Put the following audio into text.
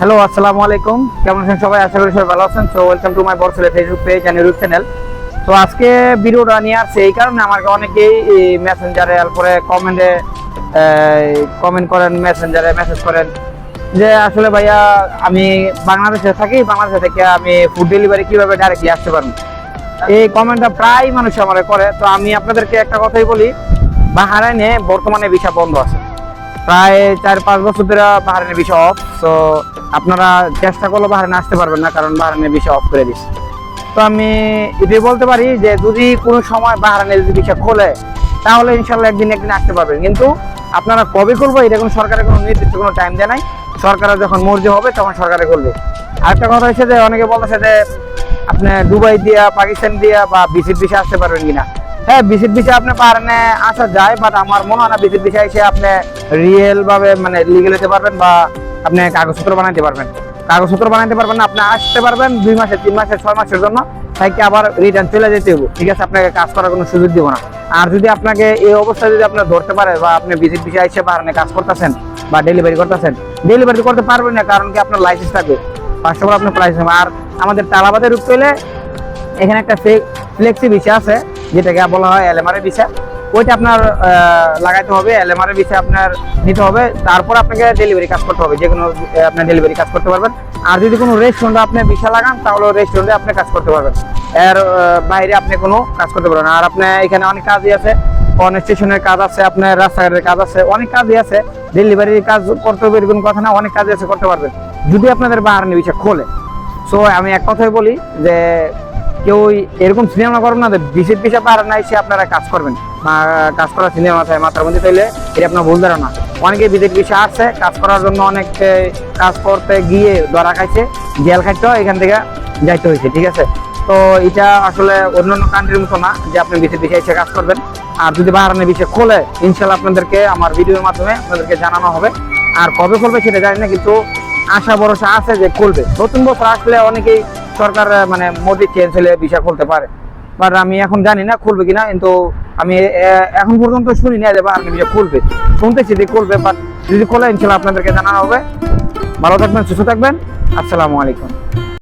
Hello, আসসালামু আলাইকুম। কেমন আছেন সবাই? আশা করি সবাই ভালো আছেন। সো ওয়েলকাম টু মাই বরসলে Facebook page and YouTube channel. তো আজকে ভিডিওটা নিয়ে আসছে এই কারণে, আমাকে অনেকেই মেসেঞ্জারে পরে কমেন্ট করেন, মেসেঞ্জারে মেসেজ করেন যে আসলে ভাইয়া আমি বাংলাদেশে থাকি, বাংলাদেশে থেকে আমি ফুড ডেলিভারি কিভাবে ডাইরেক্টলি আসতে পারবো। এই কমেন্টটা প্রায় মানুষ আমার করে। তো আমি আপনাদেরকে একটা কথাই বলি, বাহরাইনে বর্তমানে ভিসা বন্ধ আছে। প্রায় 4-5 বছর ধরে বাহরাইনের ভিসা অফ। তো আপনারা চেষ্টা করলে বাহরাইনে আসতে পারবেন না, কারণ বাহরাইনের ভিসা অফ করে দিচ্ছে। তো আমি এটাই বলতে পারি যে যদি কোনো সময় বাহরাইনে যদি ভিসা খোলে, তাহলে ইনশাল্লাহ একদিন আসতে পারবেন। কিন্তু আপনারা কবে করবো এটা কোনো সরকারের কোনো নির্দিষ্ট কোনো টাইম দেয় নাই। সরকারের যখন মর্জি হবে তখন সরকারে করবে। আরেকটা কথা হচ্ছে যে অনেকে বলতেছে যে আপনি দুবাই দিয়া, পাকিস্তান দিয়া বা ভিজিট ভিসা আসতে পারবেন কিনা। হ্যাঁ, ভিজিট ভিসা আপনি বাহরাইনে আসা যায়, বাট আমার মনে হয় না ভিজিট ভিসা এসে আপনি রিয়েল ভাবে মানে লিগেল হতে পারবেন বা আপনি কাগজপত্র বানাইতে পারবেন। কাগজপত্র বানাইতে পারবেন না, আপনি আসতে পারবেন 2 মাসের, 3 মাসের, 6 মাসের জন্য, তাই আবার রিটার্ন চলে যেতে হবে। ঠিক আছে, আপনাকে কাজ করার কোনো সুযোগ দিব না। আর যদি আপনাকে এই অবস্থায় যদি আপনার ধরতে পারে বা আপনি ভিজিট ভিসা এসে বাহরাইনে কাজ করতেছেন বা ডেলিভারি করতেছেন, ডেলিভারি করতে পারবেন না, কারণ কি আপনার লাইসেন্স থাকবে। ফার্স্ট অফ অল আপনার লাইসেন্স। আর আমাদের তালাবাদে রূপ পেলে এখানে একটা ফ্লেক্সি ভিসা আছে, যেটাকে বলা হয় এলএমআর ভিসা। ওইটা আপনার লাগাইতে হবে, এলএমআর ভিসা আপনার নিতে হবে। তারপর আপনাকে ডেলিভারি কাজ করতে হবে, যে কোনো আপনার ডেলিভারি কাজ করতে পারবেন। আর যদি কোনো রেস্টুরেন্টে আপনি ভিসা লাগান, তাহলে রেস্টুরেন্টে আপনি কাজ করতে পারবেন। এর বাইরে আপনি কোনো কাজ করতে পারবেন। আর আপনি এখানে অনেক কাজই আছে, স্টেশনের কাজ আছে, আপনার রাস্তাঘাটের কাজ আছে, অনেক কাজই আছে। ডেলিভারির কাজ করতে হবে এরকম কথা না, অনেক কাজই আছে, করতে পারবেন যদি আপনাদের বাহরাইনে ভিসা খোলে। সো আমি এক কথাই বলি যে কেউ এরকম সিনেমা করবেন না যে ভিজিট ভিসা বাহরাইনে এসে আপনারা কাজ করবেন বা কাজ করার সিনেমা মাথার মধ্যে, তাইলে এটা আপনার ভুল ধারণা। অনেকে ভিজিট ভিসা আসছে কাজ করার জন্য, অনেক কাজ করতে গিয়ে ধরা খাইছে, জেল খাইতে এখান থেকে যাইতে হয়েছে। ঠিক আছে, তো এটা আসলে অন্যান্য কান্ট্রির মতো না যে আপনি ভিজিট ভিসা এসে কাজ করবেন। আর যদি বাহরাইনে ভিসা খোলে, ইনশাল্লাহ আপনাদেরকে আমার ভিডিওর মাধ্যমে আপনাদেরকে জানানো হবে। আর কবে করবে সেটা জানি না, কিন্তু আশা ভরসা আছে যে খুলবে। নতুন বছর আসলে অনেকেই সরকার মানে মোদি চেঞ্জ হলে ভিসা খুলতে পারে, বাট আমি এখন জানি না খুলবে কিনা। কিন্তু আমি এখন পর্যন্ত শুনি না যে বাহরাইনে ভিসা খুলবে, শুনতেছি যে খুলবে, বাট যদি খোলে ইনশাল্লাহ আপনাদেরকে জানানো হবে। ভালো থাকবেন, সুস্থ থাকবেন। আসসালামু আলাইকুম।